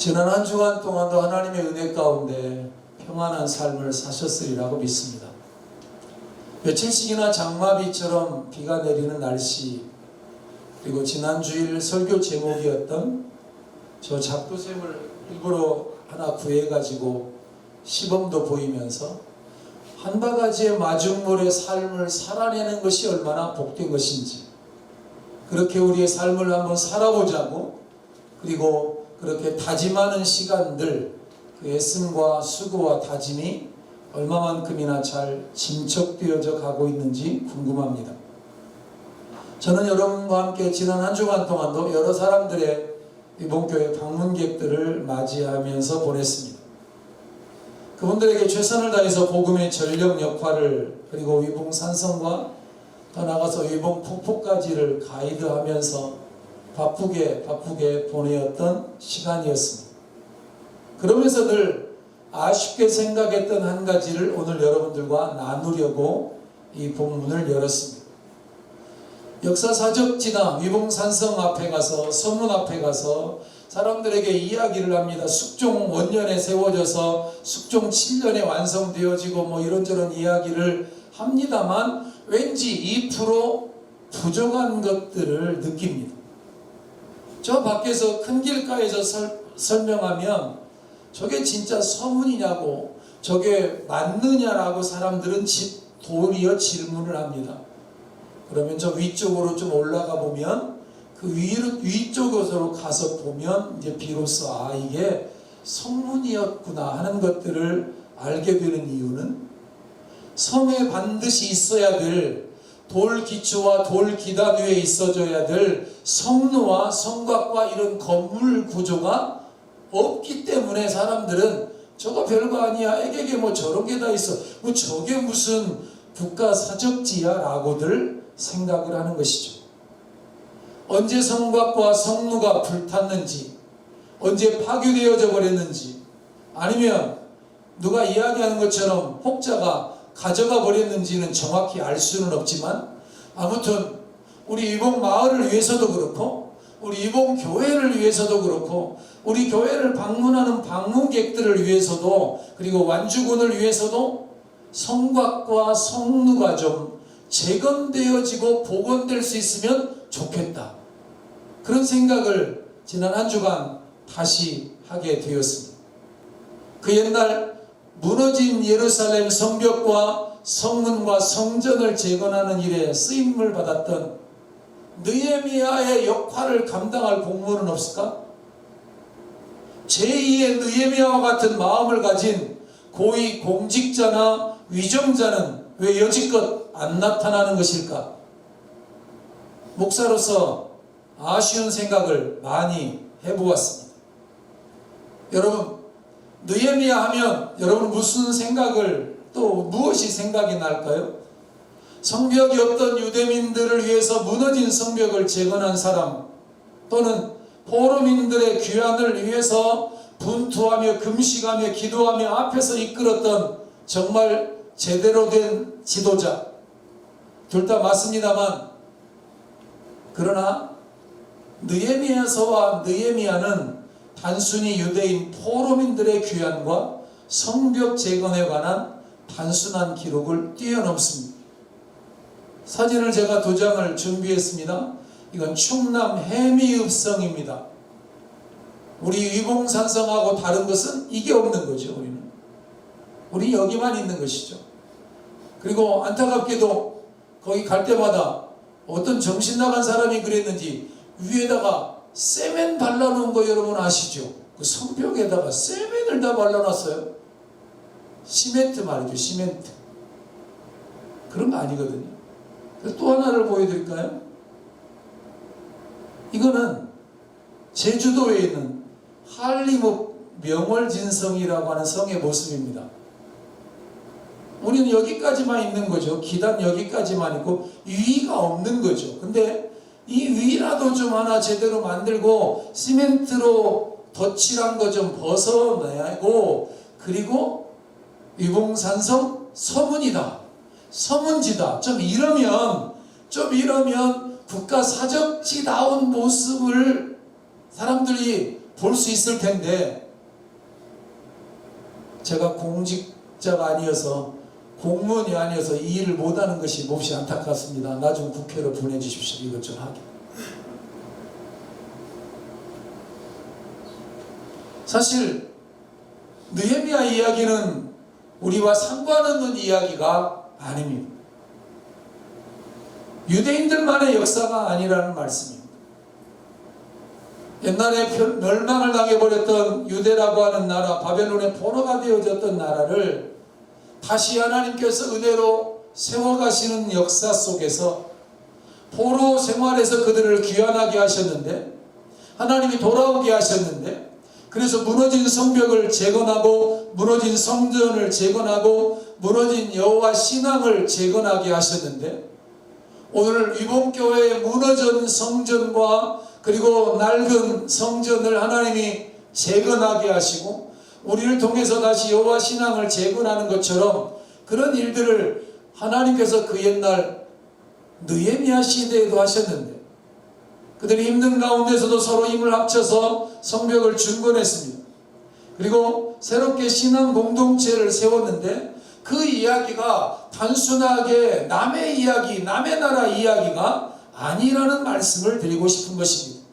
지난 한 주간 동안도 하나님의 은혜 가운데 평안한 삶을 사셨으리라고 믿습니다. 며칠씩이나 장마비처럼 비가 내리는 날씨, 그리고 지난 주일 설교 제목이었던 저 잡두샘을 일부러 하나 구해가지고 시범도 보이면서 한 바가지의 마중물의 삶을 살아내는 것이 얼마나 복된 것인지, 그렇게 우리의 삶을 한번 살아보자고, 그리고 그렇게 다짐하는 시간들, 그 애씀과 수고와 다짐이 얼마만큼이나 잘 진척되어져 가고 있는지 궁금합니다. 저는 여러분과 함께 지난 한 주간 동안도 여러 사람들의 이봉교회 방문객들을 맞이하면서 보냈습니다. 그분들에게 최선을 다해서 복음의 전력 역할을, 그리고 위봉산성과 더 나아가서 위봉폭포까지를 가이드하면서 바쁘게 보내었던 시간이었습니다. 그러면서 늘 아쉽게 생각했던 한 가지를 오늘 여러분들과 나누려고 이 본문을 열었습니다. 역사사적 지나 위봉산성 앞에 가서, 성문 앞에 가서 사람들에게 이야기를 합니다. 숙종 원년에 세워져서 숙종 7년에 완성되어지고 이런저런 이야기를 합니다만 왠지 2% 부족한 것들을 느낍니다. 저 밖에서 큰 길가에서 설명하면 저게 진짜 서문이냐고, 저게 맞느냐라고 사람들은 도리어 질문을 합니다. 그러면 저 위쪽으로 좀 올라가 보면, 그 위쪽으로 가서 보면 이제 비로소 이게 성문이었구나 하는 것들을 알게 되는 이유는, 성에 반드시 있어야 될 돌 기초와 돌 기단 위에 있어줘야 될 성루와 성곽과 이런 건물 구조가 없기 때문에 사람들은 저거 별거 아니야, 애게게 저런 게 다 있어, 저게 무슨 국가사적지야 라고들 생각을 하는 것이죠. 언제 성곽과 성루가 불탔는지, 언제 파괴되어져 버렸는지, 아니면 누가 이야기하는 것처럼 혹자가 가져가 버렸는지는 정확히 알 수는 없지만, 아무튼 우리 이봉 마을을 위해서도 그렇고, 우리 이봉 교회를 위해서도 그렇고, 우리 교회를 방문하는 방문객들을 위해서도, 그리고 완주군을 위해서도 성곽과 성루가 좀 재건되어지고 복원될 수 있으면 좋겠다, 그런 생각을 지난 한 주간 다시 하게 되었습니다. 그 옛날 무너진 예루살렘 성벽과 성문과 성전을 재건하는 일에 쓰임을 받았던 느헤미야의 역할을 감당할 공무원은 없을까? 제2의 느헤미야와 같은 마음을 가진 고위 공직자나 위정자는 왜 여지껏 안 나타나는 것일까? 목사로서 아쉬운 생각을 많이 해보았습니다. 여러분, 느헤미야 하면 여러분 무슨 생각을, 또 무엇이 생각이 날까요? 성벽이 없던 유대민들을 위해서 무너진 성벽을 재건한 사람, 또는 포로민들의 귀환을 위해서 분투하며 금식하며 기도하며 앞에서 이끌었던 정말 제대로 된 지도자, 둘 다 맞습니다만, 그러나 느헤미야서와 느헤미야는 단순히 유대인 포로민들의 귀환과 성벽 재건에 관한 단순한 기록을 뛰어넘습니다. 사진을 제가 2장을 준비했습니다. 이건 충남 해미읍성입니다. 우리 위봉산성하고 다른 것은 이게 없는 거죠. 우리 여기만 있는 것이죠. 그리고 안타깝게도 거기 갈 때마다 어떤 정신 나간 사람이 그랬는지 위에다가 세멘 발라놓은 거 여러분 아시죠? 그 성벽에다가 세멘을 다 발라놨어요. 시멘트 말이죠, 시멘트. 그런 거 아니거든요. 또 하나를 보여드릴까요? 이거는 제주도에 있는 한림읍 명월진성이라고 하는 성의 모습입니다. 우리는 여기까지만 있는 거죠. 기단 여기까지만 있고 위가 없는 거죠. 근데 이 위라도 좀 하나 제대로 만들고 시멘트로 덧칠한 거 좀 벗어내고, 그리고 위봉산성 서문이다, 서문지다, 좀 이러면 국가사적지다운 모습을 사람들이 볼 수 있을 텐데, 제가 공직자가 아니어서, 공무원이 아니어서 이 일을 못하는 것이 몹시 안타깝습니다. 나중 국회로 보내주십시오. 이것 좀 하게. 사실 느헤미야 이야기는 우리와 상관없는 이야기가 아닙니다. 유대인들만의 역사가 아니라는 말씀입니다. 옛날에 멸망을 당해버렸던 유대라고 하는 나라, 바벨론의 포로가 되어졌던 나라를 다시 하나님께서 은혜로 세워가시는 역사 속에서 포로 생활에서 그들을 귀환하게 하셨는데, 하나님이 돌아오게 하셨는데, 그래서 무너진 성벽을 재건하고 무너진 성전을 재건하고 무너진 여호와 신앙을 재건하게 하셨는데, 오늘 위봉교회의 무너진 성전과 그리고 낡은 성전을 하나님이 재건하게 하시고 우리를 통해서 다시 여호와 신앙을 재건하는 것처럼, 그런 일들을 하나님께서 그 옛날 느헤미야 시대에도 하셨는데, 그들이 힘든 가운데서도 서로 힘을 합쳐서 성벽을 중건했습니다. 그리고 새롭게 신앙 공동체를 세웠는데, 그 이야기가 단순하게 남의 이야기, 남의 나라 이야기가 아니라는 말씀을 드리고 싶은 것입니다.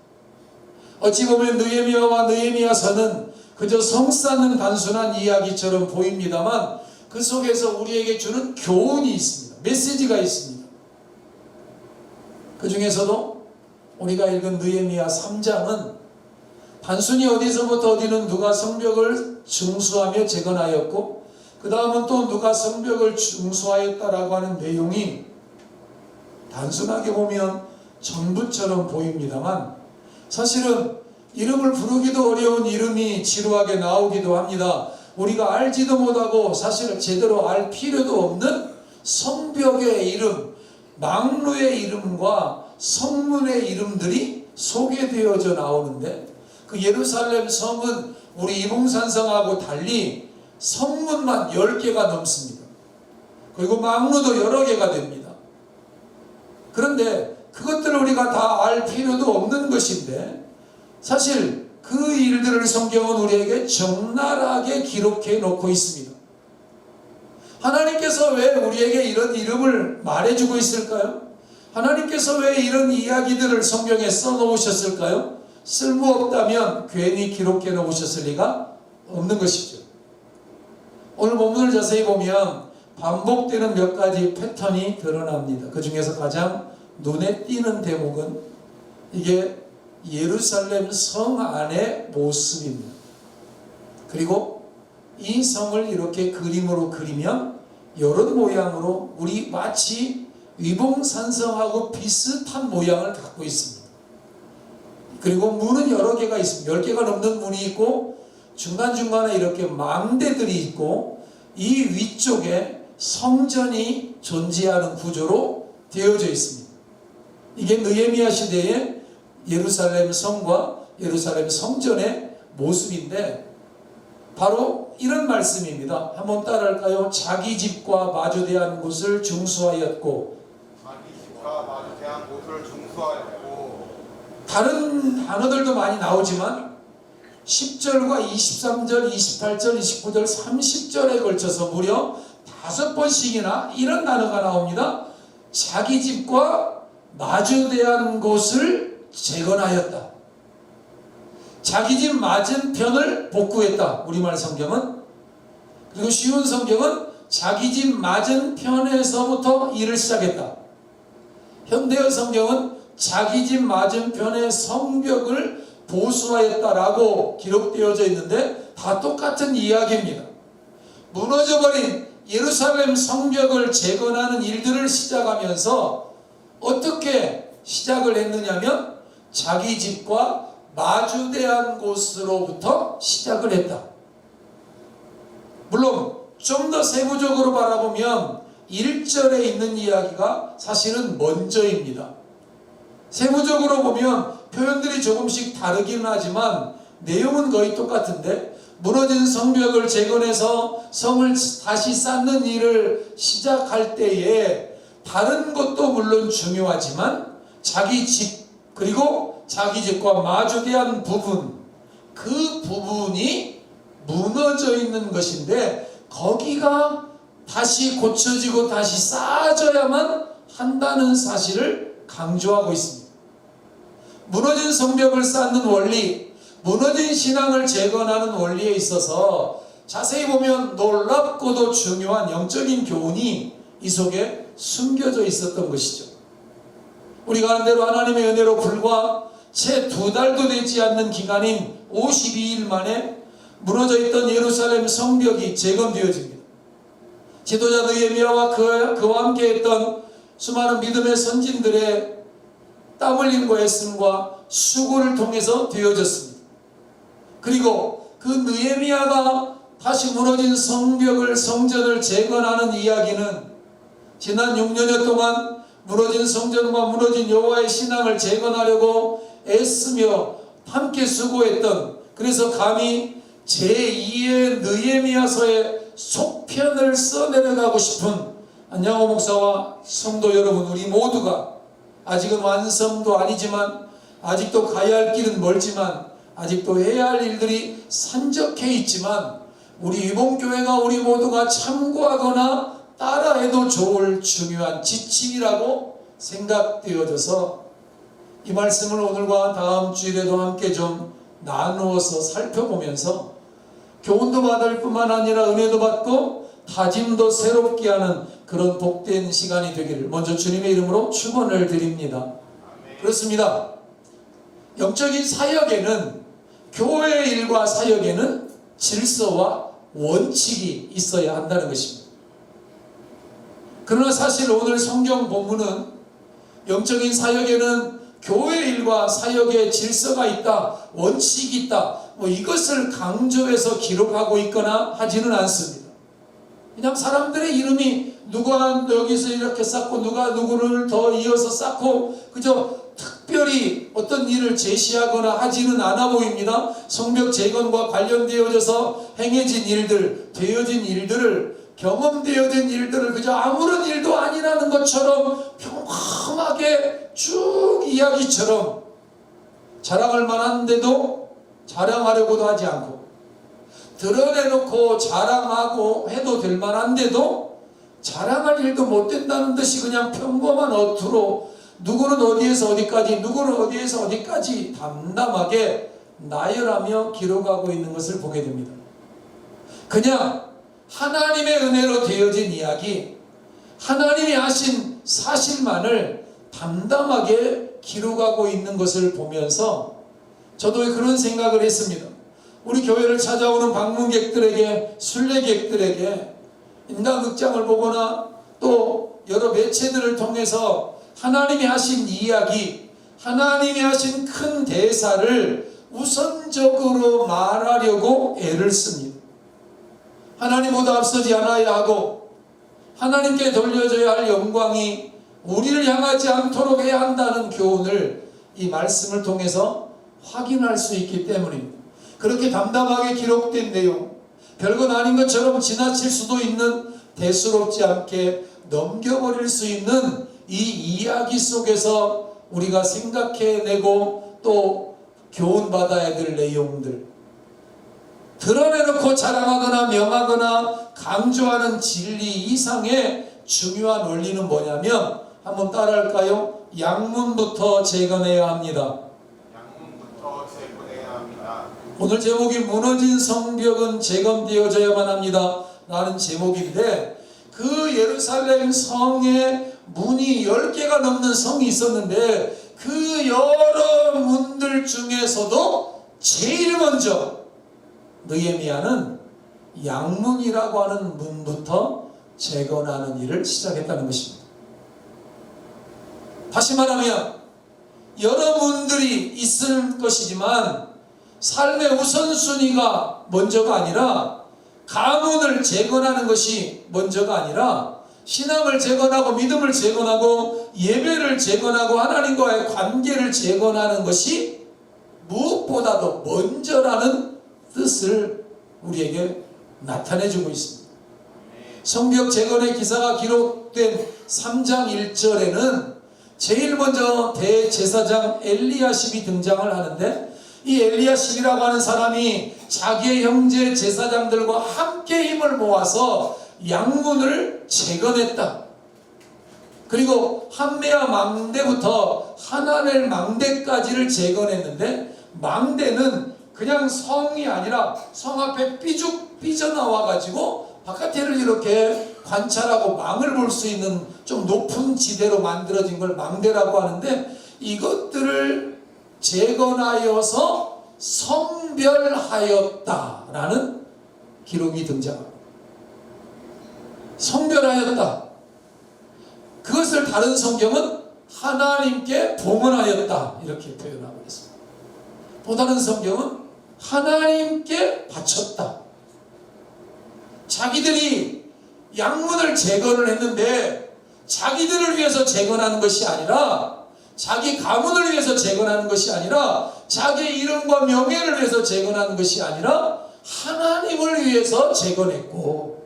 어찌 보면 느헤미야와 느헤미야서는 그저 성 쌓는 단순한 이야기처럼 보입니다만, 그 속에서 우리에게 주는 교훈이 있습니다. 메시지가 있습니다. 그 중에서도 우리가 읽은 느헤미야 3장은 단순히 어디서부터 어디는 누가 성벽을 중수하며 재건하였고, 그 다음은 또 누가 성벽을 중수하였다라고 하는 내용이 단순하게 보면 전부처럼 보입니다만, 사실은 이름을 부르기도 어려운 이름이 지루하게 나오기도 합니다. 우리가 알지도 못하고 사실 제대로 알 필요도 없는 성벽의 이름, 망루의 이름과 성문의 이름들이 소개되어져 나오는데, 그 예루살렘 성은 우리 이봉산성하고 달리 성문만 10개가 넘습니다. 그리고 망루도 여러 개가 됩니다. 그런데 그것들을 우리가 다 알 필요도 없는 것인데, 사실 그 일들을 성경은 우리에게 적나라하게 기록해 놓고 있습니다. 하나님께서 왜 우리에게 이런 이름을 말해주고 있을까요? 하나님께서 왜 이런 이야기들을 성경에 써놓으셨을까요? 쓸모없다면 괜히 기록해 놓으셨을 리가 없는 것이죠. 오늘 본문을 자세히 보면 반복되는 몇 가지 패턴이 드러납니다. 그 중에서 가장 눈에 띄는 대목은 이게 예루살렘 성 안의 모습입니다. 그리고 이 성을 이렇게 그림으로 그리면 이런 모양으로 우리 마치 위봉산성하고 비슷한 모양을 갖고 있습니다. 그리고 문은 여러 개가 있습니다. 10개가 넘는 문이 있고 중간중간에 이렇게 망대들이 있고 이 위쪽에 성전이 존재하는 구조로 되어져 있습니다. 이게 느헤미야 시대의 예루살렘 성과 예루살렘 성전의 모습인데, 바로 이런 말씀입니다. 한번 따라할까요? 자기 집과 마주대한 곳을 중수하였고, 자기 집과 마주대한 곳을 중수하였고. 다른 단어들도 많이 나오지만 10절과 23절, 28절, 29절, 30절에 걸쳐서 무려 5번씩이나 이런 단어가 나옵니다. 자기 집과 마주대한 곳을 재건하였다. 자기 집 맞은편을 복구했다. 우리말 성경은. 그리고 쉬운 성경은 자기 집 맞은편에서부터 일을 시작했다. 현대어 성경은 자기 집 맞은편의 성벽을 보수하였다라고 기록되어져 있는데 다 똑같은 이야기입니다. 무너져버린 예루살렘 성벽을 재건하는 일들을 시작하면서 어떻게 시작을 했느냐면 자기 집과 마주대한 곳으로부터 시작을 했다. 물론 좀 더 세부적으로 바라보면 1절에 있는 이야기가 사실은 먼저입니다. 세부적으로 보면 표현들이 조금씩 다르긴 하지만 내용은 거의 똑같은데, 무너진 성벽을 재건해서 성을 다시 쌓는 일을 시작할 때에 다른 것도 물론 중요하지만 자기 집, 그리고 자기 집과 마주대한 부분, 그 부분이 무너져 있는 것인데 거기가 다시 고쳐지고 다시 쌓아져야만 한다는 사실을 강조하고 있습니다. 무너진 성벽을 쌓는 원리, 무너진 신앙을 재건하는 원리에 있어서 자세히 보면 놀랍고도 중요한 영적인 교훈이 이 속에 숨겨져 있었던 것이죠. 우리가 아는 대로 하나님의 은혜로 불과 채 2달도 되지 않는 기간인 52일 만에 무너져 있던 예루살렘 성벽이 재건되어집니다. 지도자 느헤미야와 그와 함께 했던 수많은 믿음의 선진들의 땀 흘림과 애씀과 수고를 통해서 되어졌습니다. 그리고 그 느헤미야가 다시 무너진 성벽을, 성전을 재건하는 이야기는 지난 6년여 동안 무너진 성전과 무너진 여호와의 신앙을 재건하려고 애쓰며 함께 수고했던, 그래서 감히 제2의 느헤미야서의 속편을 써내려가고 싶은 안양호 목사와 성도 여러분, 우리 모두가 아직은 완성도 아니지만, 아직도 가야 할 길은 멀지만, 아직도 해야 할 일들이 산적해 있지만, 우리 이봉교회가 우리 모두가 참고하거나 따라해도 좋을 중요한 지침이라고 생각되어져서 이 말씀을 오늘과 다음 주일에도 함께 좀 나누어서 살펴보면서 교훈도 받을 뿐만 아니라 은혜도 받고 다짐도 새롭게 하는 그런 복된 시간이 되기를 먼저 주님의 이름으로 축원을 드립니다. 그렇습니다. 영적인 사역에는, 교회의 일과 사역에는 질서와 원칙이 있어야 한다는 것입니다. 그러나 사실 오늘 성경 본문은 영적인 사역에는 교회 일과 사역의 질서가 있다, 원칙이 있다, 이것을 강조해서 기록하고 있거나 하지는 않습니다. 그냥 사람들의 이름이 누가 여기서 이렇게 쌓고 누가 누구를 더 이어서 쌓고 그저 특별히 어떤 일을 제시하거나 하지는 않아 보입니다. 성벽 재건과 관련되어져서 행해진 일들, 되어진 일들을, 경험되어진 일들을 그저 아무런 일도 아니라는 것처럼 평범하게 쭉 이야기처럼 자랑할 만한데도 자랑하려고도 하지 않고, 드러내놓고 자랑하고 해도 될 만한데도 자랑할 일도 못 된다는 듯이 그냥 평범한 어투로 누구는 어디에서 어디까지, 누구는 어디에서 어디까지 담담하게 나열하며 기록하고 있는 것을 보게 됩니다. 그냥 하나님의 은혜로 되어진 이야기, 하나님이 하신 사실만을 담담하게 기록하고 있는 것을 보면서 저도 그런 생각을 했습니다. 우리 교회를 찾아오는 방문객들에게, 순례객들에게 인간극장을 보거나 또 여러 매체들을 통해서 하나님이 하신 이야기, 하나님이 하신 큰 대사를 우선적으로 말하려고 애를 씁니다. 하나님보다 앞서지 않아야 하고 하나님께 돌려져야 할 영광이 우리를 향하지 않도록 해야 한다는 교훈을 이 말씀을 통해서 확인할 수 있기 때문입니다. 그렇게 담담하게 기록된 내용, 별건 아닌 것처럼 지나칠 수도 있는, 대수롭지 않게 넘겨버릴 수 있는 이 이야기 속에서 우리가 생각해내고 또 교훈받아야 될 내용들, 드러내놓고 자랑하거나 명하거나 강조하는 진리 이상의 중요한 원리는 뭐냐면, 한번 따라할까요? 양문부터 재건해야 합니다. 양문부터 재건해야 합니다. 오늘 제목이 무너진 성벽은 재건되어져야만 합니다 라는 제목인데, 그 예루살렘 성에 문이 10개가 넘는 성이 있었는데 그 여러 문들 중에서도 제일 먼저 느헤미야는 양문이라고 하는 문부터 재건하는 일을 시작했다는 것입니다. 다시 말하면 여러 문들이 있을 것이지만 삶의 우선순위가 먼저가 아니라, 가문을 재건하는 것이 먼저가 아니라 신앙을 재건하고 믿음을 재건하고 예배를 재건하고 하나님과의 관계를 재건하는 것이 무엇보다도 먼저라는 뜻을 우리에게 나타내주고 있습니다. 성벽 재건의 기사가 기록된 3장 1절에는 제일 먼저 대제사장 엘리야십이 등장을 하는데, 이 엘리야십이라고 하는 사람이 자기의 형제 제사장들과 함께 힘을 모아서 양문을 재건했다. 그리고 한메아 망대부터 하나넬 망대까지를 재건했는데, 망대는 그냥 성이 아니라 성 앞에 삐죽 삐져나와 가지고 바깥에를 이렇게 관찰하고 망을 볼 수 있는 좀 높은 지대로 만들어진 걸 망대라고 하는데, 이것들을 재건하여서 성별하였다라는 기록이 등장합니다. 성별하였다. 그것을 다른 성경은 하나님께 봉헌하였다 이렇게 표현하고 있습니다. 또 다른 성경은 하나님께 바쳤다. 자기들이 양문을 재건을 했는데 자기들을 위해서 재건하는 것이 아니라, 자기 가문을 위해서 재건하는 것이 아니라, 자기 이름과 명예를 위해서 재건하는 것이 아니라 하나님을 위해서 재건했고,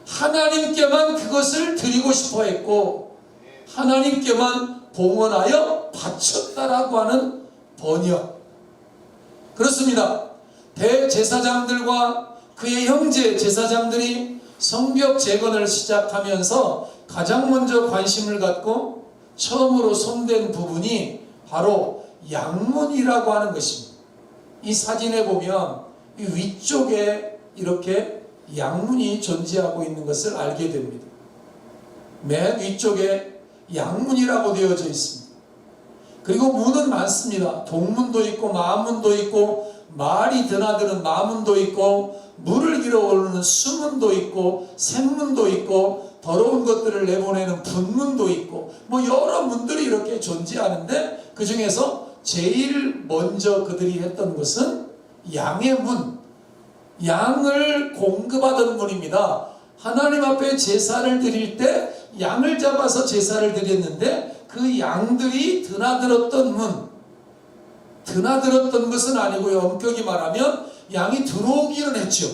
하나님께만 그것을 드리고 싶어 했고, 하나님께만 봉헌하여 바쳤다라고 하는 번역. 그렇습니다. 대제사장들과 그의 형제 제사장들이 성벽 재건을 시작하면서 가장 먼저 관심을 갖고 처음으로 손댄 부분이 바로 양문이라고 하는 것입니다. 이 사진에 보면 이 위쪽에 이렇게 양문이 존재하고 있는 것을 알게 됩니다. 맨 위쪽에 양문이라고 되어져 있습니다. 그리고 문은 많습니다. 동문도 있고 마문도 있고, 말이 드나드는 마문도 있고, 물을 길어오르는 수문도 있고, 샘문도 있고, 더러운 것들을 내보내는 분문도 있고, 뭐 여러 문들이 이렇게 존재하는데, 그 중에서 제일 먼저 그들이 했던 것은 양의 문, 양을 공급하던 문입니다. 하나님 앞에 제사를 드릴 때 양을 잡아서 제사를 드렸는데, 그 양들이 드나들었던 문, 드나들었던 것은 아니고요, 엄격히 말하면 양이 들어오기는 했죠.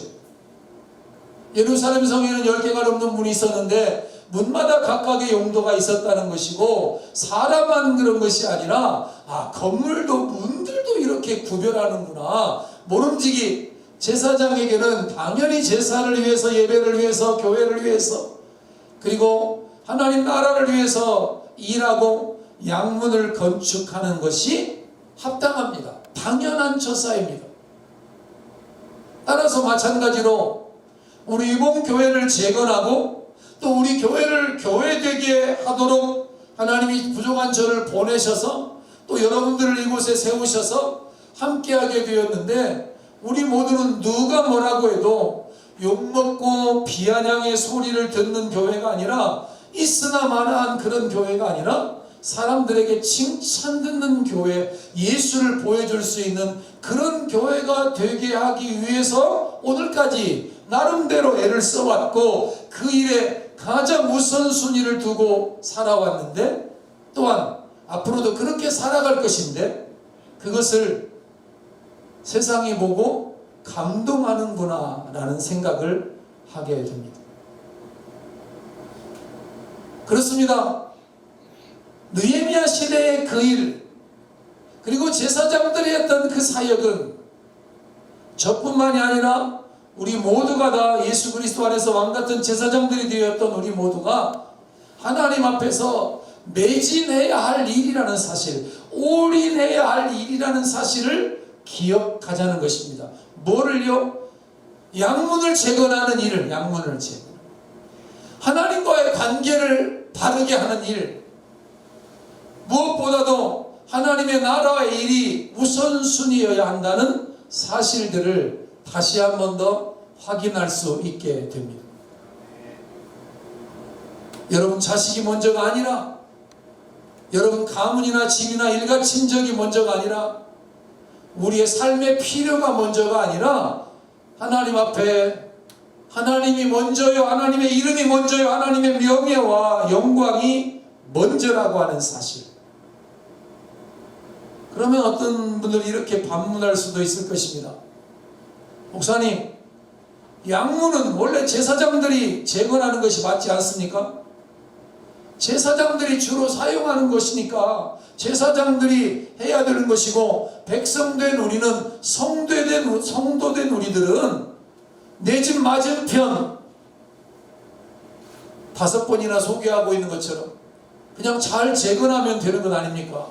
예루살렘 성에는 10개가 넘는 문이 있었는데 문마다 각각의 용도가 있었다는 것이고, 사람만 그런 것이 아니라 건물도 문들도 이렇게 구별하는구나. 모름지기 제사장에게는 당연히 제사를 위해서, 예배를 위해서, 교회를 위해서, 그리고 하나님 나라를 위해서 일하고 양문을 건축하는 것이 합당합니다. 당연한 처사입니다. 따라서 마찬가지로 우리 이번 교회를 재건하고 또 우리 교회를 교회되게 하도록 하나님이 부족한 저를 보내셔서 또 여러분들을 이곳에 세우셔서 함께하게 되었는데, 우리 모두는 누가 뭐라고 해도 욕먹고 비아냥의 소리를 듣는 교회가 아니라, 있으나 마나한 그런 교회가 아니라, 사람들에게 칭찬 듣는 교회, 예수를 보여줄 수 있는 그런 교회가 되게 하기 위해서 오늘까지 나름대로 애를 써왔고, 그 일에 가장 우선순위를 두고 살아왔는데, 또한 앞으로도 그렇게 살아갈 것인데, 그것을 세상이 보고 감동하는구나 라는 생각을 하게 됩니다. 그렇습니다. 느헤미야 시대의 그 일, 그리고 제사장들이 했던 그 사역은 저뿐만이 아니라 우리 모두가 다 예수 그리스도 안에서 왕같은 제사장들이 되었던 우리 모두가 하나님 앞에서 매진해야 할 일이라는 사실, 올인해야 할 일이라는 사실을 기억하자는 것입니다. 뭐를요? 양문을 재건하는 일을, 양문을 재건, 하나님과의 관계를 바르게 하는 일, 무엇보다도 하나님의 나라의 일이 우선순위여야 한다는 사실들을 다시 한 번 더 확인할 수 있게 됩니다. 여러분 자식이 먼저가 아니라, 여러분 가문이나 집이나 일가 친족이 먼저가 아니라, 우리의 삶의 필요가 먼저가 아니라, 하나님 앞에 하나님이 먼저요, 하나님의 이름이 먼저요, 하나님의 명예와 영광이 먼저라고 하는 사실. 그러면 어떤 분들이 이렇게 반문할 수도 있을 것입니다. 목사님, 양문은 원래 제사장들이 재건하는 것이 맞지 않습니까? 제사장들이 주로 사용하는 것이니까 제사장들이 해야 되는 것이고, 백성된 우리는, 성도된 우리들은 내 집 맞은편 5번이나 소개하고 있는 것처럼 그냥 잘 재건하면 되는 것 아닙니까?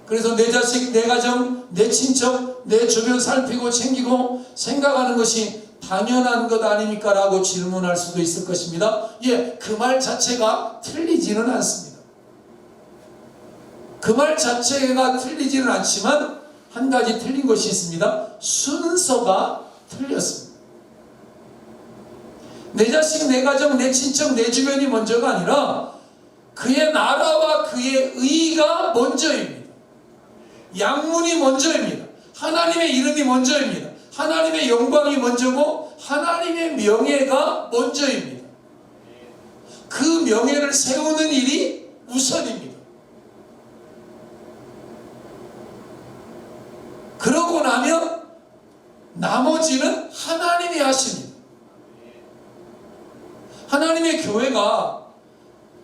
그래서 내 자식, 내 가정, 내 친척, 내 주변 살피고 챙기고 생각하는 것이 당연한 것 아닙니까? 라고 질문할 수도 있을 것입니다. 예, 그 말 자체가 틀리지는 않습니다. 그 말 자체가 틀리지는 않지만 한 가지 틀린 것이 있습니다. 순서가 틀렸습니다. 내 자식, 내 가정, 내 친척, 내 주변이 먼저가 아니라 그의 나라와 그의 의가 먼저입니다. 양문이 먼저입니다. 하나님의 이름이 먼저입니다. 하나님의 영광이 먼저고 하나님의 명예가 먼저입니다. 그 명예를 세우는 일이 우선입니다. 그러고 나면 나머지는 하나님이 하십니다. 하나님의 교회가,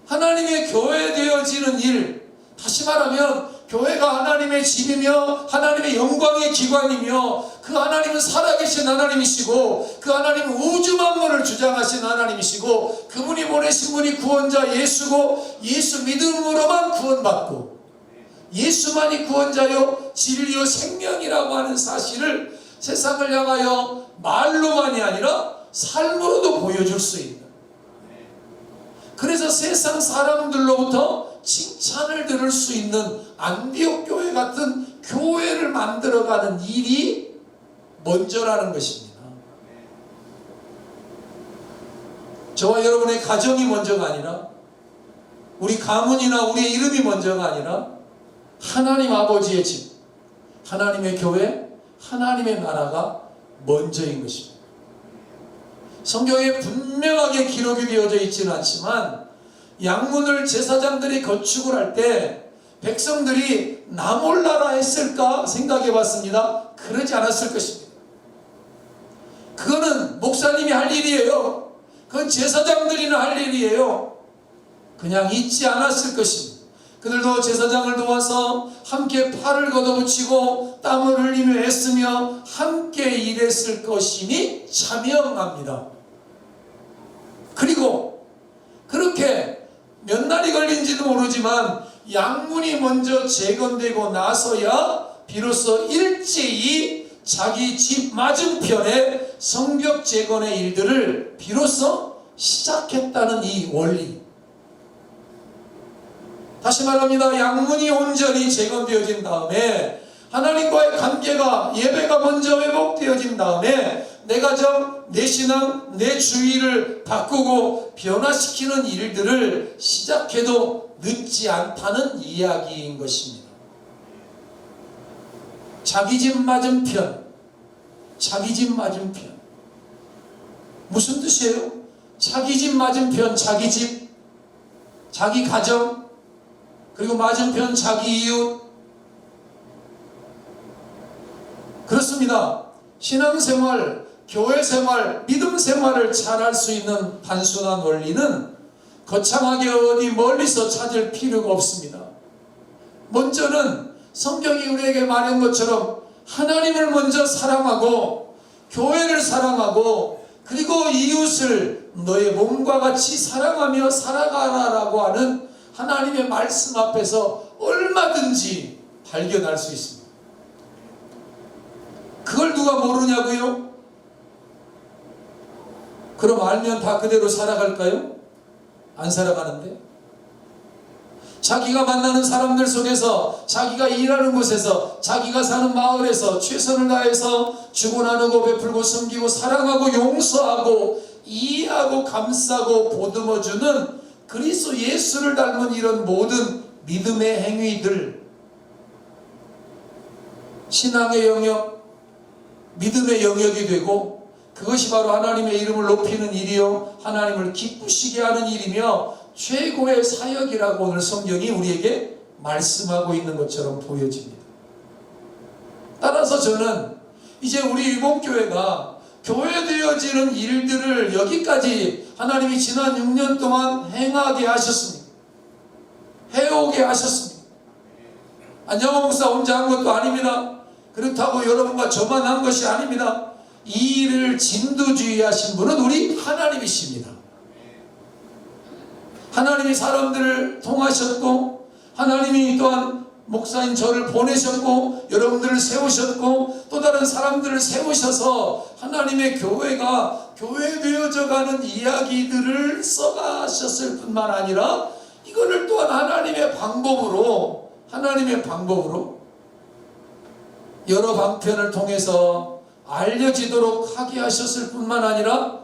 하나님의 교회 되어지는 일, 다시 말하면 교회가 하나님의 집이며 하나님의 영광의 기관이며 그 하나님은 살아계신 하나님이시고 그 하나님은 우주 만물을 주장하신 하나님이시고 그분이 보내신 분이 구원자 예수고 예수 믿음으로만 구원받고 예수만이 구원자요 진리요 생명이라고 하는 사실을 세상을 향하여 말로만이 아니라 삶으로도 보여줄 수 있는, 그래서 세상 사람들로부터 칭찬을 들을 수 있는 안디옥 교회 같은 교회를 만들어가는 일이 먼저라는 것입니다. 저와 여러분의 가정이 먼저가 아니라 우리 가문이나 우리의 이름이 먼저가 아니라 하나님 아버지의 집, 하나님의 교회, 하나님의 나라가 먼저인 것입니다. 성경에 분명하게 기록이 되어져 있지는 않지만 양문을 제사장들이 건축을 할 때 백성들이 나 몰라라 했을까 생각해 봤습니다. 그러지 않았을 것입니다. 그거는 목사님이 할 일이에요. 그건 제사장들이나 할 일이에요. 그냥 잊지 않았을 것입니다. 그들도 제사장을 도와서 함께 팔을 걷어붙이고 땀을 흘리며 애쓰며 함께 일했을 것이니 자명합니다. 그리고 그렇게 몇 날이 걸린지도 모르지만 양문이 먼저 재건되고 나서야 비로소 일제히 자기 집 맞은편에 성벽 재건의 일들을 비로소 시작했다는 이 원리. 다시 말합니다. 양문이 온전히 재건되어진 다음에 하나님과의 관계가, 예배가 먼저 회복되어진 다음에 내 가정, 내 신앙, 내 주위를 바꾸고 변화시키는 일들을 시작해도 늦지 않다는 이야기인 것입니다. 자기 집 맞은편, 자기 집 맞은편. 무슨 뜻이에요? 자기 집 맞은편, 자기 집, 자기 가정, 그리고 맞은편 자기 이웃. 그렇습니다. 신앙생활, 교회생활, 믿음생활을 잘할 수 있는 단순한 원리는 거창하게 어디 멀리서 찾을 필요가 없습니다. 먼저는 성경이 우리에게 말한 것처럼 하나님을 먼저 사랑하고 교회를 사랑하고 그리고 이웃을 너의 몸과 같이 사랑하며 살아가라라고 하는 하나님의 말씀 앞에서 얼마든지 발견할 수 있습니다. 그걸 누가 모르냐고요? 그럼 알면 다 그대로 살아갈까요? 안 살아가는데? 자기가 만나는 사람들 속에서, 자기가 일하는 곳에서, 자기가 사는 마을에서 최선을 다해서 주고 나누고 베풀고 섬기고 사랑하고 용서하고 이해하고 감싸고 보듬어주는 그리스도 예수를 닮은 이런 모든 믿음의 행위들, 신앙의 영역, 믿음의 영역이 되고 그것이 바로 하나님의 이름을 높이는 일이요 하나님을 기쁘시게 하는 일이며 최고의 사역이라고 오늘 성경이 우리에게 말씀하고 있는 것처럼 보여집니다. 따라서 저는 이제 우리 일본교회가 교회되어지는 일들을 여기까지 하나님이 지난 6년 동안 행하게 하셨습니다. 해오게 하셨습니다. 안양호 목사 혼자 한 것도 아닙니다. 그렇다고 여러분과 저만 한 것이 아닙니다. 이 일을 진두지휘하신 분은 우리 하나님이십니다. 하나님이 사람들을 통하셨고, 하나님이 또한 목사인 저를 보내셨고, 여러분들을 세우셨고, 또 다른 사람들을 세우셔서 하나님의 교회가 교회되어져 가는 이야기들을 써가셨을 뿐만 아니라 이거를 또한 하나님의 방법으로 여러 방편을 통해서 알려지도록 하게 하셨을 뿐만 아니라,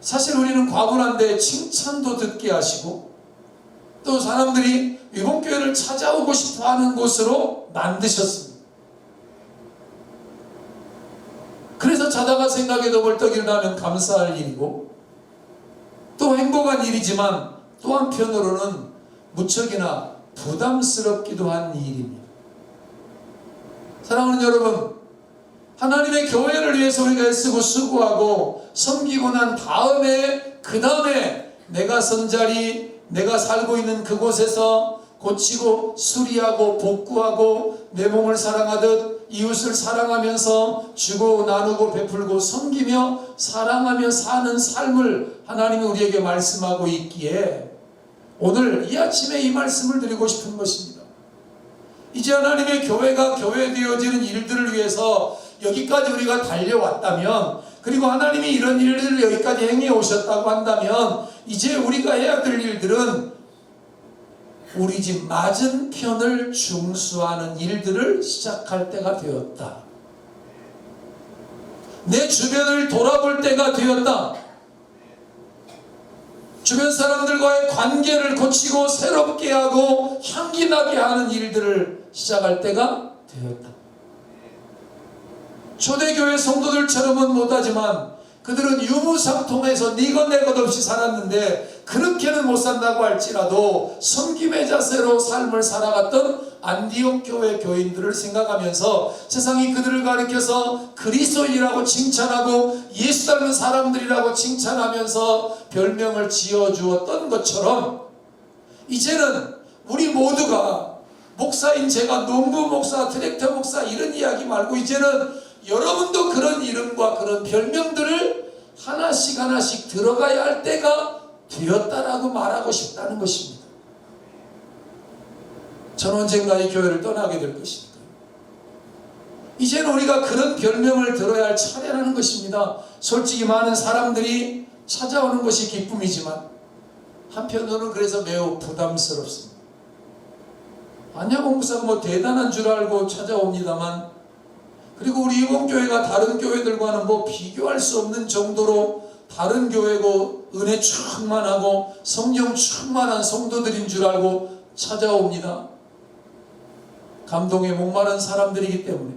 사실 우리는 과분한데 칭찬도 듣게 하시고, 또 사람들이 위봉교회를 찾아오고 싶어하는 곳으로 만드셨습니다. 그래서 자다가 생각에도 벌떡 일어나면 감사할 일이고, 또 행복한 일이지만 또 한편으로는 무척이나 부담스럽기도 한 일입니다. 사랑하는 여러분, 하나님의 교회를 위해서 우리가 애쓰고 수고하고 섬기고 난 다음에, 그 다음에 내가 선 자리, 내가 살고 있는 그곳에서 고치고 수리하고 복구하고 내 몸을 사랑하듯 이웃을 사랑하면서 주고 나누고 베풀고 섬기며 사랑하며 사는 삶을 하나님이 우리에게 말씀하고 있기에 오늘 이 아침에 이 말씀을 드리고 싶은 것입니다. 이제 하나님의 교회가 교회되어지는 일들을 위해서 여기까지 우리가 달려왔다면, 그리고 하나님이 이런 일들을 여기까지 행해 오셨다고 한다면, 이제 우리가 해야 될 일들은 우리 집 맞은편을 중수하는 일들을 시작할 때가 되었다. 내 주변을 돌아볼 때가 되었다. 주변 사람들과의 관계를 고치고 새롭게 하고 향기나게 하는 일들을 시작할 때가 되었다. 초대교회 성도들처럼은 못하지만 그들은 유무상통해서 니것 내것 없이 살았는데, 그렇게는 못 산다고 할지라도 섬김의 자세로 삶을 살아갔던 안디옥 교회 교인들을 생각하면서 세상이 그들을 가리켜서 그리스도인이라고 칭찬하고 예수 닮은 사람들이라고 칭찬하면서 별명을 지어주었던 것처럼, 이제는 우리 모두가, 목사인 제가 농부 목사, 디렉터 목사 이런 이야기 말고 이제는 여러분도 그런 이름과 그런 별명들을 하나씩 하나씩 들어가야 할 때가 되었다라고 말하고 싶다는 것입니다. 저는 언젠가 이 교회를 떠나게 될 것입니다. 이제는 우리가 그런 별명을 들어야 할 차례라는 것입니다. 솔직히 많은 사람들이 찾아오는 것이 기쁨이지만 한편으로는 그래서 매우 부담스럽습니다. 안양호 목사가 뭐 대단한 줄 알고 찾아옵니다만, 그리고 우리 이봉교회가 다른 교회들과는 뭐 비교할 수 없는 정도로 다른 교회고 은혜 충만하고 성령 충만한 성도들인 줄 알고 찾아옵니다. 감동에 목마른 사람들이기 때문에,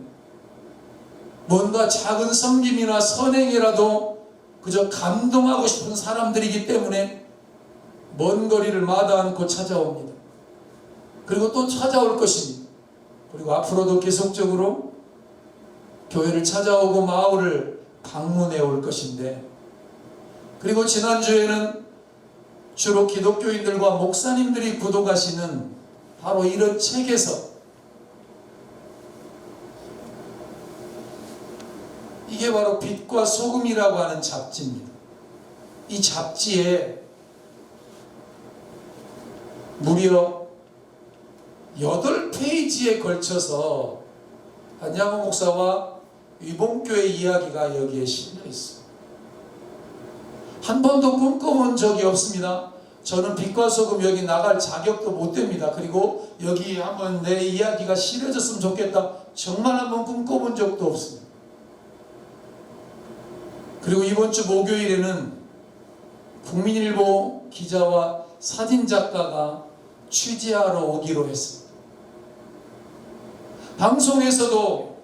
뭔가 작은 섬김이나 선행이라도 그저 감동하고 싶은 사람들이기 때문에 먼 거리를 마다 않고 찾아옵니다. 그리고 또 찾아올 것입니다. 그리고 앞으로도 계속적으로 교회를 찾아오고 마을을 방문해 올 것인데, 그리고 지난주에는 주로 기독교인들과 목사님들이 구독하시는 바로 이런 책에서, 이게 바로 빛과 소금이라고 하는 잡지입니다. 이 잡지에 무려 8페이지에 걸쳐서 안양호 목사와 위봉교회 이야기가 여기에 실려 있습니다. 한 번도 꿈꿔본 적이 없습니다. 저는 빛과 소금 여기 나갈 자격도 못 됩니다. 그리고 여기 한번 내 이야기가 실려졌으면 좋겠다, 정말 한번 꿈꿔본 적도 없습니다. 그리고 이번 주 목요일에는 국민일보 기자와 사진작가가 취재하러 오기로 했습니다. 방송에서도,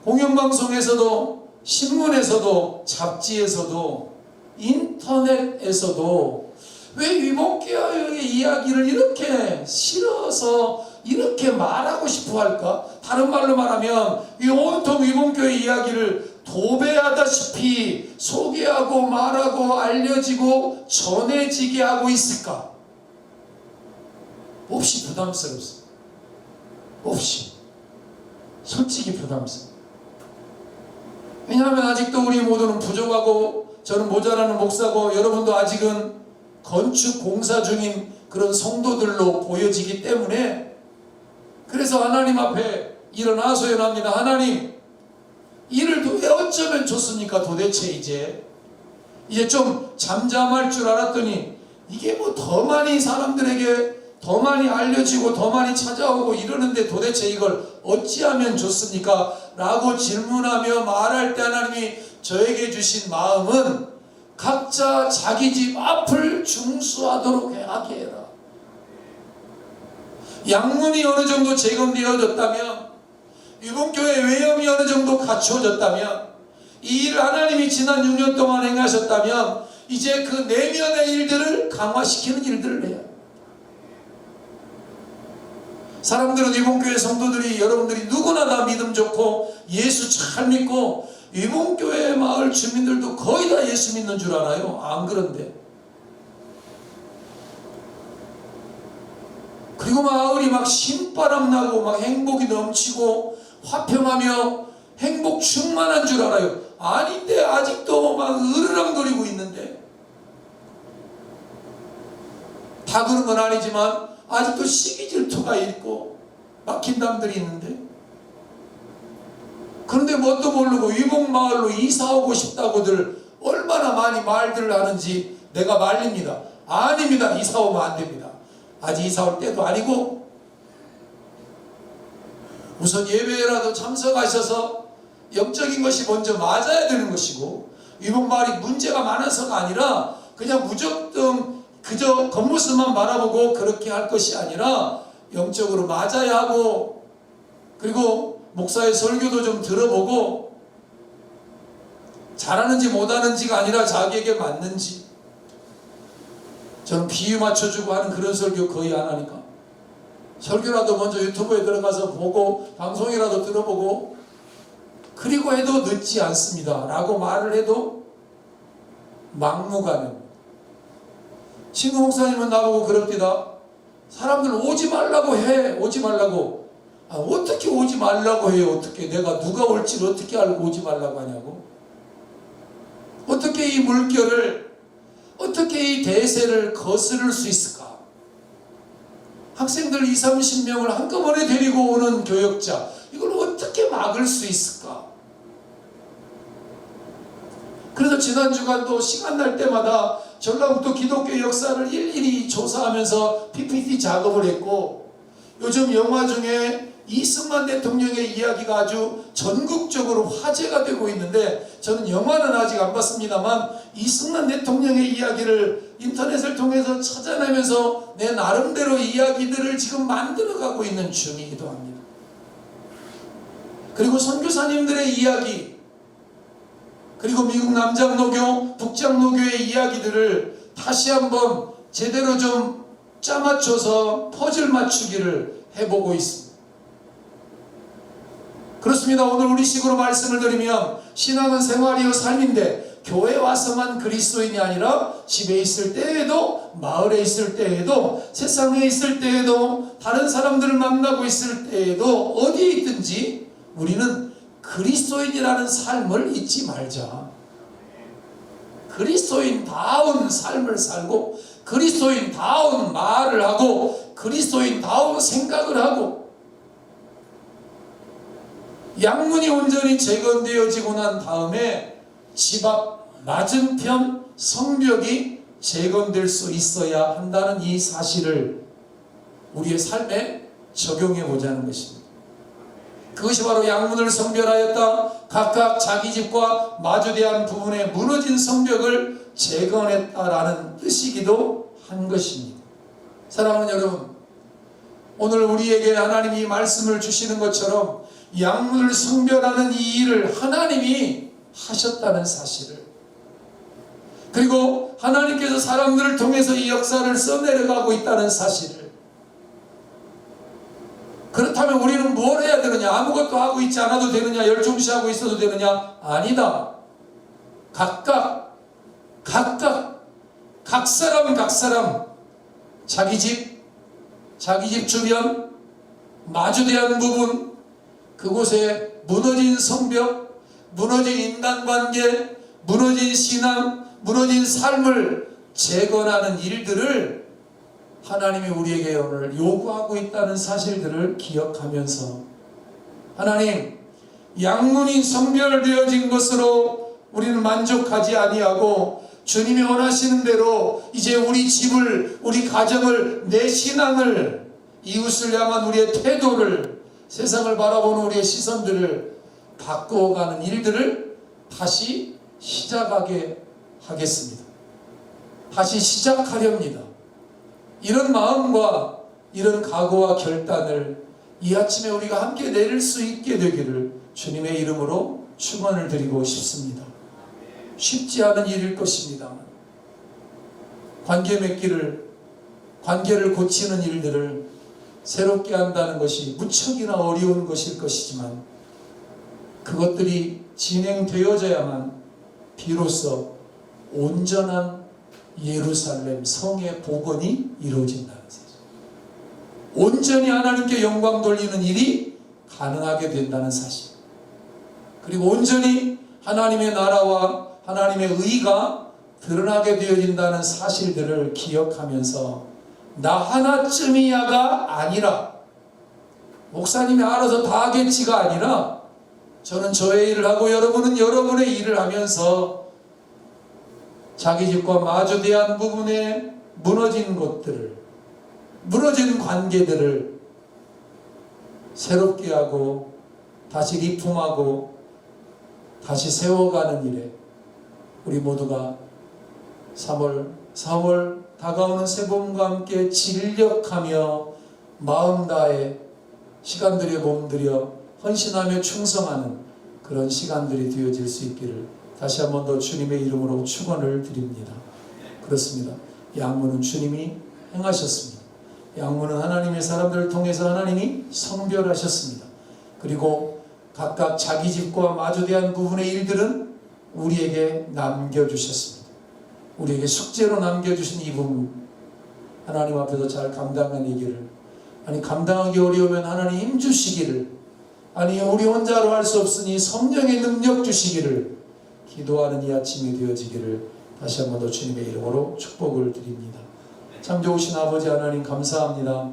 공영방송에서도, 신문에서도, 잡지에서도, 인터넷에서도 왜 위봉교회의 이야기를 이렇게 실어서 이렇게 말하고 싶어 할까? 다른 말로 말하면 이 온통 위봉교회 이야기를 도배하다시피 소개하고 말하고 알려지고 전해지게 하고 있을까? 몹시 부담스럽습니다. 몹시 솔직히 부담스럽습니다. 왜냐하면 아직도 우리 모두는 부족하고 저는 모자라는 목사고 여러분도 아직은 건축 공사 중인 그런 성도들로 보여지기 때문에 그래서 하나님 앞에 일어나소연합니다. 하나님, 이를 왜 어쩌면 좋습니까? 도대체 이제 좀 잠잠할 줄 알았더니 이게 뭐 더 많이 사람들에게 더 많이 알려지고 더 많이 찾아오고 이러는데 도대체 이걸 어찌하면 좋습니까? 라고 질문하며 말할 때 하나님이 저에게 주신 마음은 각자 자기 집 앞을 중수하도록 하게 해라. 양문이 어느 정도 재건되어졌다면, 유봉교회 외형이 어느 정도 갖추어졌다면, 이 일을 하나님이 지난 6년 동안 행하셨다면 이제 그 내면의 일들을 강화시키는 일들을 해야 합니다. 사람들은 유봉교회 성도들이 여러분들이 누구나 다 믿음 좋고 예수 잘 믿고 유봉교회 마을 주민들도 거의 다 예수 믿는 줄 알아요. 안 그런데. 그리고 마을이 막 신바람 나고 막 행복이 넘치고 화평하며 행복 충만한 줄 알아요. 아닌데 아직도 막 으르렁거리고 있는데, 다 그런 건 아니지만 아직도 시기 질투가 있고 막힌 담들이 있는데, 그런데 뭣도 모르고 위복마을로 이사오고 싶다고들 얼마나 많이 말들을 하는지 내가 말립니다. 아닙니다. 이사오면 안 됩니다. 아직 이사올 때도 아니고, 우선 예배라도 참석하셔서 영적인 것이 먼저 맞아야 되는 것이고, 위복마을이 문제가 많아서가 아니라 그냥 무조건 그저 겉모습만 바라보고 그렇게 할 것이 아니라 영적으로 맞아야 하고, 그리고 목사의 설교도 좀 들어보고 잘하는지 못하는지가 아니라 자기에게 맞는지, 저는 비유 맞춰주고 하는 그런 설교 거의 안 하니까 설교라도 먼저 유튜브에 들어가서 보고 방송이라도 들어보고 그리고 해도 늦지 않습니다 라고 말을 해도 막무가내. 신구 목사님은 나보고 그럽니다. 사람들 오지 말라고 해. 오지 말라고. 어떻게 오지 말라고 해요? 어떻게 내가 누가 올지를 어떻게 알고 오지 말라고 하냐고. 어떻게 이 물결을, 어떻게 이 대세를 거스를 수 있을까? 학생들 20-30명을 한꺼번에 데리고 오는 교역자, 이걸 어떻게 막을 수 있을까? 그래서 지난 주간도 시간 날 때마다 전라북도 기독교 역사를 일일이 조사하면서 PPT 작업을 했고, 요즘 영화 중에 이승만 대통령의 이야기가 아주 전국적으로 화제가 되고 있는데, 저는 영화는 아직 안 봤습니다만 이승만 대통령의 이야기를 인터넷을 통해서 찾아내면서 내 나름대로 이야기들을 지금 만들어가고 있는 중이기도 합니다. 그리고 선교사님들의 이야기, 그리고 미국 남장로교, 북장로교의 이야기들을 다시 한번 제대로 좀 짜맞춰서 퍼즐 맞추기를 해보고 있습니다. 그렇습니다. 오늘 우리식으로 말씀을 드리면 신앙은 생활이요 삶인데, 교회 와서만 그리스도인이 아니라 집에 있을 때에도, 마을에 있을 때에도, 세상에 있을 때에도, 다른 사람들을 만나고 있을 때에도, 어디에 있든지 우리는 그리스도인이라는 삶을 잊지 말자. 그리스도인다운 삶을 살고, 그리스도인다운 말을 하고, 그리스도인다운 생각을 하고, 양문이 온전히 재건되어지고 난 다음에 집 앞 맞은편 성벽이 재건될 수 있어야 한다는 이 사실을 우리의 삶에 적용해 보자는 것입니다. 그것이 바로 양문을 성별하였다, 각각 자기 집과 마주대한 부분에 무너진 성벽을 재건했다라는 뜻이기도 한 것입니다. 사랑하는 여러분, 오늘 우리에게 하나님이 말씀을 주시는 것처럼 양문을 성별하는 이 일을 하나님이 하셨다는 사실을, 그리고 하나님께서 사람들을 통해서 이 역사를 써내려가고 있다는 사실을, 그렇다면 우리는 뭘 해야 되느냐? 아무것도 하고 있지 않아도 되느냐? 열중시하고 있어도 되느냐? 아니다. 각각 각 사람 자기 집, 자기 집 주변, 마주대한 부분, 그곳에 무너진 성벽, 무너진 인간관계, 무너진 신앙, 무너진 삶을 재건하는 일들을 하나님이 우리에게 오늘 요구하고 있다는 사실들을 기억하면서, 하나님, 양문이 성별되어진 것으로 우리는 만족하지 아니하고 주님이 원하시는 대로 이제 우리 집을, 우리 가정을, 내 신앙을, 이웃을 향한 우리의 태도를, 세상을 바라보는 우리의 시선들을 바꾸어가는 일들을 다시 시작하게 하겠습니다. 다시 시작하렵니다. 이런 마음과 이런 각오와 결단을 이 아침에 우리가 함께 내릴 수 있게 되기를 주님의 이름으로 축원을 드리고 싶습니다. 쉽지 않은 일일 것입니다만, 관계 맺기를, 관계를 고치는 일들을 새롭게 한다는 것이 무척이나 어려운 것일 것이지만, 그것들이 진행되어져야만 비로소 온전한 예루살렘 성의 복원이 이루어진다는 사실, 온전히 하나님께 영광 돌리는 일이 가능하게 된다는 사실, 그리고 온전히 하나님의 나라와 하나님의 의가 드러나게 되어진다는 사실들을 기억하면서, 나 하나쯤이야가 아니라, 목사님이 알아서 다 하겠지가 아니라, 저는 저의 일을 하고 여러분은 여러분의 일을 하면서 자기 집과 마주대한 부분에 무너진 것들을, 무너진 관계들을 새롭게 하고 다시 리폼하고 다시 세워가는 일에 우리 모두가 3월, 4월 다가오는 새봄과 함께 진력하며 마음 다해 시간들에 몸들여 헌신하며 충성하는 그런 시간들이 되어질 수 있기를 다시 한 번 더 주님의 이름으로 축원을 드립니다. 그렇습니다. 양문은 주님이 행하셨습니다. 양문은 하나님의 사람들을 통해서 하나님이 성별하셨습니다. 그리고 각각 자기 집과 마주대한 부분의 일들은 우리에게 남겨주셨습니다. 우리에게 숙제로 남겨주신 이 부분, 하나님 앞에서 잘 감당하기를, 아니 감당하기 어려우면 하나님 힘 주시기를, 아니 우리 혼자로 할 수 없으니 성령의 능력 주시기를 기도하는 이 아침이 되어지기를 다시 한 번 더 주님의 이름으로 축복을 드립니다. 참 좋으신 아버지 하나님 감사합니다.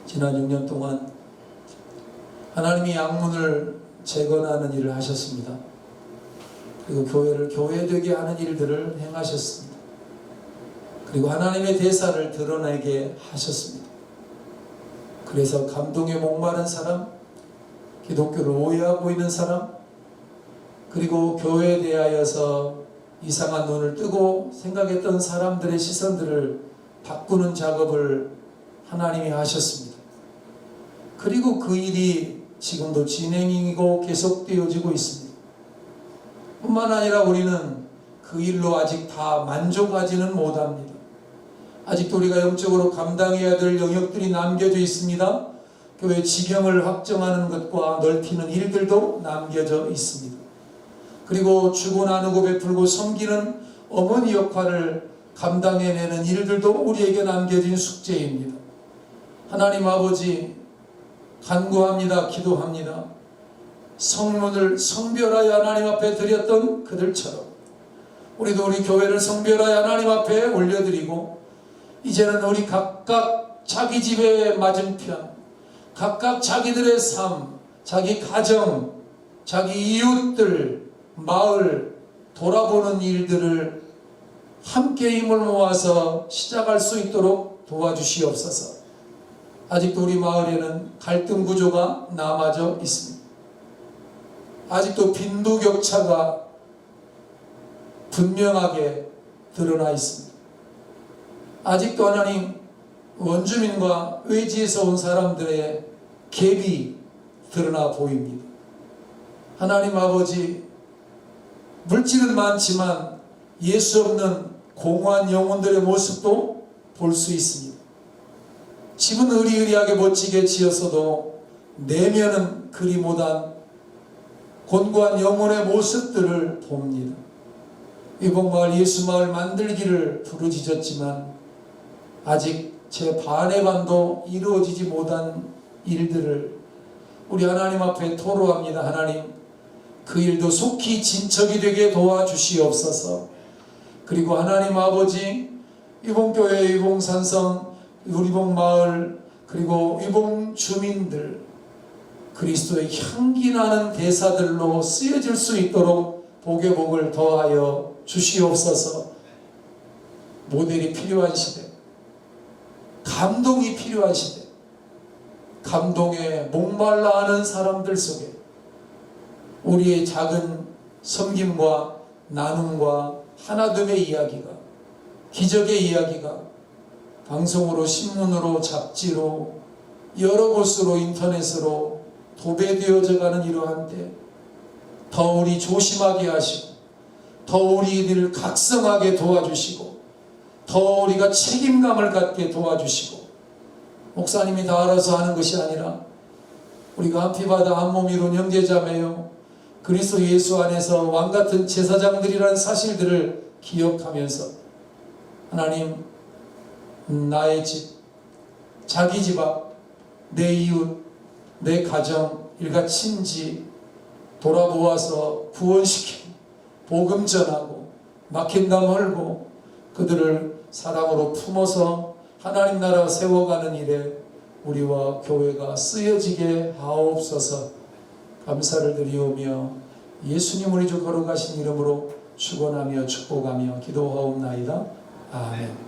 지난 6년 동안 하나님이 양문을 재건하는 일을 하셨습니다. 그리고 교회를 교회되게 하는 일들을 행하셨습니다. 그리고 하나님의 대사를 드러내게 하셨습니다. 그래서 감동에 목마른 사람, 기독교를 오해하고 있는 사람, 그리고 교회에 대하여서 이상한 눈을 뜨고 생각했던 사람들의 시선들을 바꾸는 작업을 하나님이 하셨습니다. 그리고 그 일이 지금도 진행이고 계속되어지고 있습니다. 뿐만 아니라 우리는 그 일로 아직 다 만족하지는 못합니다. 아직도 우리가 영적으로 감당해야 될 영역들이 남겨져 있습니다. 교회 지경을 확정하는 것과 넓히는 일들도 남겨져 있습니다. 그리고 주고 나누고 베풀고 섬기는 어머니 역할을 감당해내는 일들도 우리에게 남겨진 숙제입니다. 하나님 아버지 간구합니다. 기도합니다. 성문을 성별하여 하나님 앞에 드렸던 그들처럼 우리도 우리 교회를 성별하여 하나님 앞에 올려드리고, 이제는 우리 각각 자기 집의 맞은편, 각각 자기들의 삶, 자기 가정, 자기 이웃들, 마을 돌아보는 일들을 함께 힘을 모아서 시작할 수 있도록 도와주시옵소서. 아직도 우리 마을에는 갈등 구조가 남아져 있습니다. 아직도 빈부격차가 분명하게 드러나 있습니다. 아직도 하나님 원주민과 외지에서 온 사람들의 갭이 드러나 보입니다. 하나님 아버지, 물질은 많지만 예수 없는 공허한 영혼들의 모습도 볼 수 있습니다. 집은 의리의리하게 멋지게 지었어도 내면은 그리 못한 곤고한 영혼의 모습들을 봅니다. 이복마을 예수마을 만들기를 부르짖었지만 아직 제 반의 반도 이루어지지 못한 일들을 우리 하나님 앞에 토로합니다. 하나님, 그 일도 속히 진척이 되게 도와주시옵소서. 그리고 하나님 아버지, 위봉교회, 위봉산성, 위봉마을, 그리고 위봉 주민들 그리스도의 향기나는 대사들로 쓰여질 수 있도록 복의 복을 더하여 주시옵소서. 모델이 필요한 시대, 감동이 필요한 시대, 감동에 목말라 하는 사람들 속에 우리의 작은 섬김과 나눔과 하나됨의 이야기가, 기적의 이야기가 방송으로, 신문으로, 잡지로, 여러 곳으로, 인터넷으로 도배되어져 가는 이러한 때 더 우리 조심하게 하시고, 더 우리들을 각성하게 도와주시고, 더 우리가 책임감을 갖게 도와주시고, 목사님이 다 알아서 하는 것이 아니라 우리가 한 피바다 한 몸 이룬 형제자매요, 그리스도 예수 안에서 왕같은 제사장들이라는 사실들을 기억하면서 하나님, 나의 집, 자기 집 앞, 내 이웃, 내 가정, 일가 친지 돌아보아서 구원시키고 복음 전하고 막힌 담 헐고 그들을 사랑으로 품어서 하나님 나라 세워가는 일에 우리와 교회가 쓰여지게 하옵소서. 감사를 드리오며 예수님 우리 주 거룩하신 이름으로 축원하며 축복하며 기도하옵나이다. 아멘.